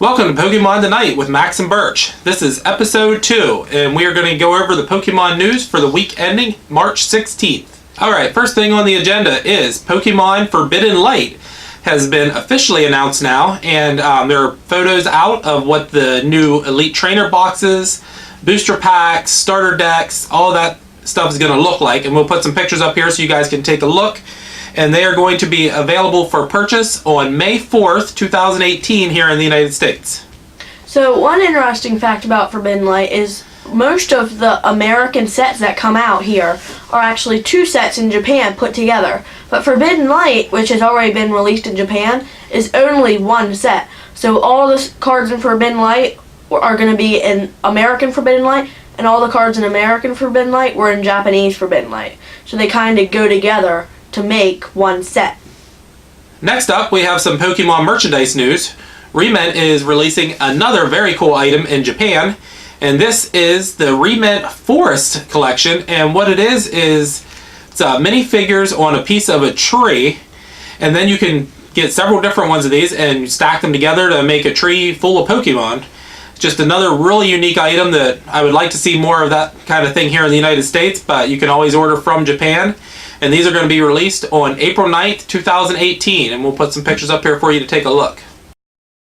Welcome to Pokemon Tonight with Max and Birch. This is episode 2, and we are going to go over the Pokemon news for the week ending March 16th. Alright, first thing on the agenda is Pokemon Forbidden Light has been officially announced now, and there are photos out of what the new Elite Trainer boxes, booster packs, starter decks, all that stuff is going to look like, and we'll put some pictures up here so you guys can take a look. And they are going to be available for purchase on May 4th, 2018 here in the United States. So one interesting fact about Forbidden Light is most of the American sets that come out here are actually 2 sets in Japan put together. But Forbidden Light, which has already been released in Japan, is only 1 set. So all the cards in Forbidden Light are going to be in American Forbidden Light, and all the cards in American Forbidden Light were in Japanese Forbidden Light. So they kind of go together to make 1 set. Next up, we have some Pokemon merchandise news. Rement is releasing another very cool item in Japan, and this is the Rement Forest collection. And what it is it's minifigures on a piece of a tree, and then you can get several different ones of these and stack them together to make a tree full of Pokemon. Just another really unique item that I would like to see more of that kind of thing here in the United States, but you can always order from Japan. And these are going to be released on April 9th, 2018, and we'll put some pictures up here for you to take a look.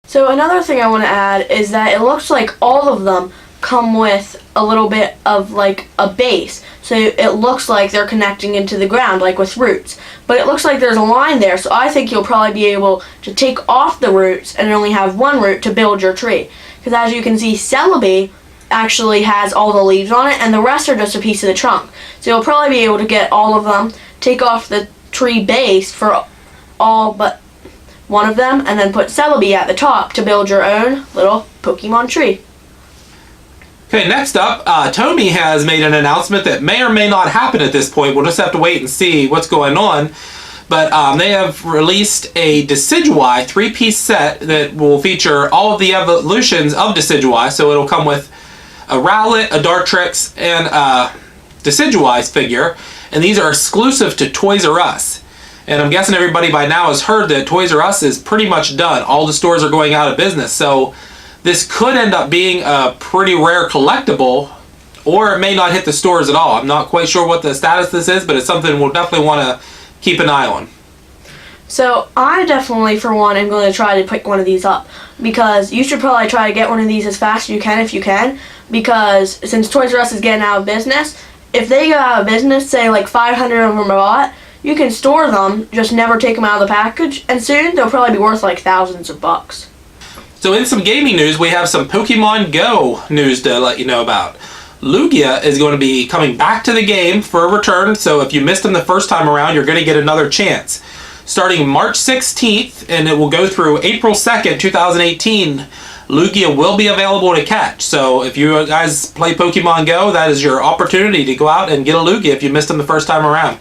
So another thing I want to add is that it looks like all of them come with a little bit of like a base. So it looks like they're connecting into the ground, like with roots. But it looks like there's a line there, so I think you'll probably be able to take off the roots and only have 1 root to build your tree. Because as you can see, Celebi actually has all the leaves on it, and the rest are just a piece of the trunk. So you'll probably be able to get all of them, take off the tree base for all but one of them, and then put Celebi at the top to build your own little Pokemon tree. Okay, next up, Tomy has made an announcement that may or may not happen at this point. We'll just have to wait and see what's going on. But they have released a Decidueye 3-piece set that will feature all of the evolutions of Decidueye. So it'll come with a Rowlet, a Dartrix, and a Decidueye's figure. And these are exclusive to Toys R Us. And I'm guessing everybody by now has heard that Toys R Us is pretty much done. All the stores are going out of business. So this could end up being a pretty rare collectible, or it may not hit the stores at all. I'm not quite sure what the status of this is, but it's something we'll definitely want to keep an eye on. So I definitely, for one, am going to try to pick one of these up, because you should probably try to get one of these as fast as you can if you can, because since Toys R Us is getting out of business, if they go out of business, say like 500 of them are bought, you can store them, just never take them out of the package, and soon they'll probably be worth like thousands of bucks. So in some gaming news, we have some Pokemon Go news to let you know about. Lugia is going to be coming back to the game for a return, so if you missed him the first time around, you're going to get another chance. Starting March 16th, and it will go through April 2nd, 2018, Lugia will be available to catch. So if you guys play Pokemon Go, that is your opportunity to go out and get a Lugia if you missed him the first time around.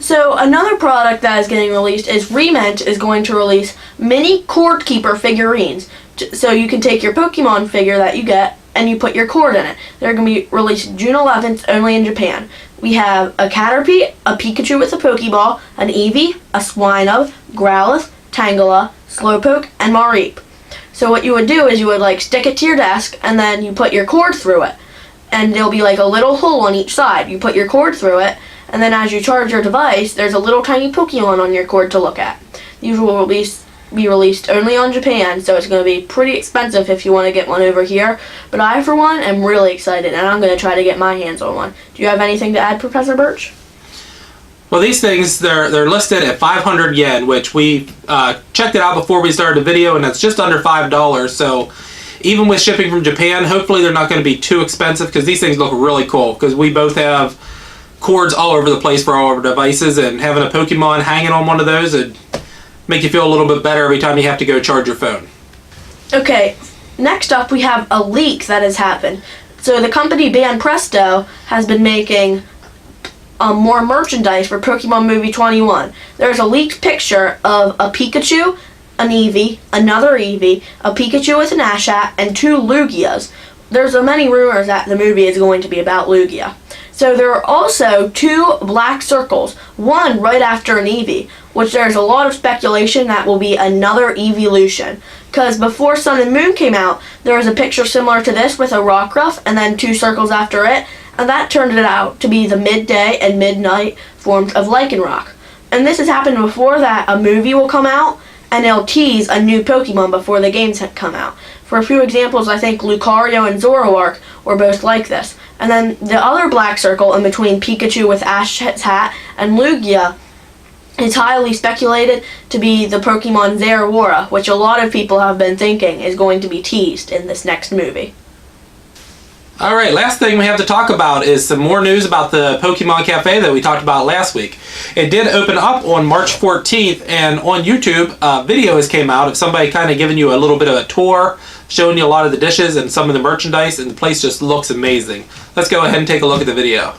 So another product that is getting released is Rement is going to release mini cord keeper figurines. So you can take your Pokemon figure that you get and you put your cord in it. They're going to be released June 11th only in Japan. We have a Caterpie, a Pikachu with a Pokeball, an Eevee, a Swinub, Growlithe, Tangela, Slowpoke, and Mareep. So what you would do is you would like stick it to your desk, and then you put your cord through it. And there'll be like a little hole on each side. You put your cord through it, and then as you charge your device, there's a little tiny Pokemon on your cord to look at. These will be released only on Japan, so it's going to be pretty expensive if you want to get one over here. But I, for one, am really excited, and I'm going to try to get my hands on one. Do you have anything to add, Professor Birch? Well, these things, they're listed at 500 yen, which we checked it out before we started the video, and it's just under $5. So even with shipping from Japan, hopefully they're not going to be too expensive, because these things look really cool, because we both have cords all over the place for all of our devices, and having a Pokemon hanging on one of those would make you feel a little bit better every time you have to go charge your phone. Okay, next up we have a leak that has happened. So the company Ban Presto has been making more merchandise for Pokemon Movie 21. There's a leaked picture of a Pikachu, an Eevee, another Eevee, a Pikachu with an Ashat, and 2 Lugias. There's many rumors that the movie is going to be about Lugia. So there are also 2 black circles, one right after an Eevee, which there's a lot of speculation that will be another evolution. Because before Sun and Moon came out, there was a picture similar to this with a Rockruff and then 2 circles after it, and that turned it out to be the midday and midnight forms of Lycanroc. And this has happened before that a movie will come out, and it'll tease a new Pokemon before the games come out. For a few examples, I think Lucario and Zoroark were both like this. And then the other black circle in between Pikachu with Ash's hat and Lugia is highly speculated to be the Pokemon Zeraora, which a lot of people have been thinking is going to be teased in this next movie. Alright, last thing we have to talk about is some more news about the Pokemon Cafe that we talked about last week. It did open up on March 14th, and on YouTube, videos came out of somebody kind of giving you a little bit of a tour, showing you a lot of the dishes and some of the merchandise, and the place just looks amazing. Let's go ahead and take a look at the video.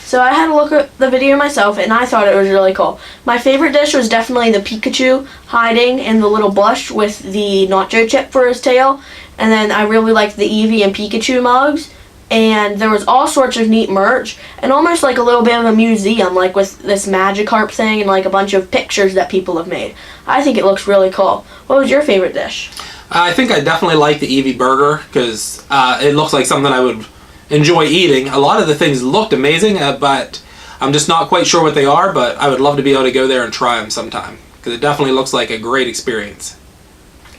So I had a look at the video myself, and I thought it was really cool. My favorite dish was definitely the Pikachu hiding in the little bush with the nacho chip for his tail. And then I really liked the Eevee and Pikachu mugs. and there was all sorts of neat merch, and almost like a little bit of a museum, like with this Magikarp thing and like a bunch of pictures that people have made. I think it looks really cool. What was your favorite dish? I think I definitely like the Eevee burger because it looks like something I would enjoy eating. A lot of the things looked amazing, but I'm just not quite sure what they are, but I would love to be able to go there and try them sometime because it definitely looks like a great experience.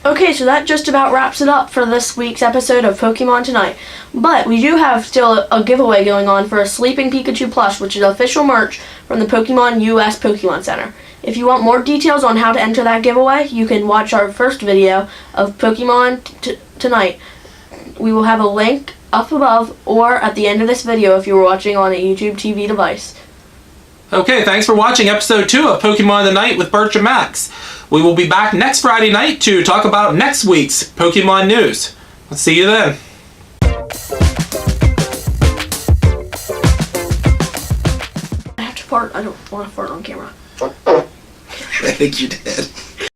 Okay, so that just about wraps it up for this week's episode of Pokemon Tonight. But we do have still a giveaway going on for a Sleeping Pikachu Plush, which is official merch from the Pokemon US Pokemon Center. If you want more details on how to enter that giveaway, you can watch our first video of Pokemon Tonight. We will have a link up above or at the end of this video if you were watching on a YouTube TV device. Okay, thanks for watching episode 2 of Pokemon Tonight with Birch and Max. We will be back next Friday night to talk about next week's Pokemon news. Let's see you then. I have to fart. I don't want to fart on camera. I think you did.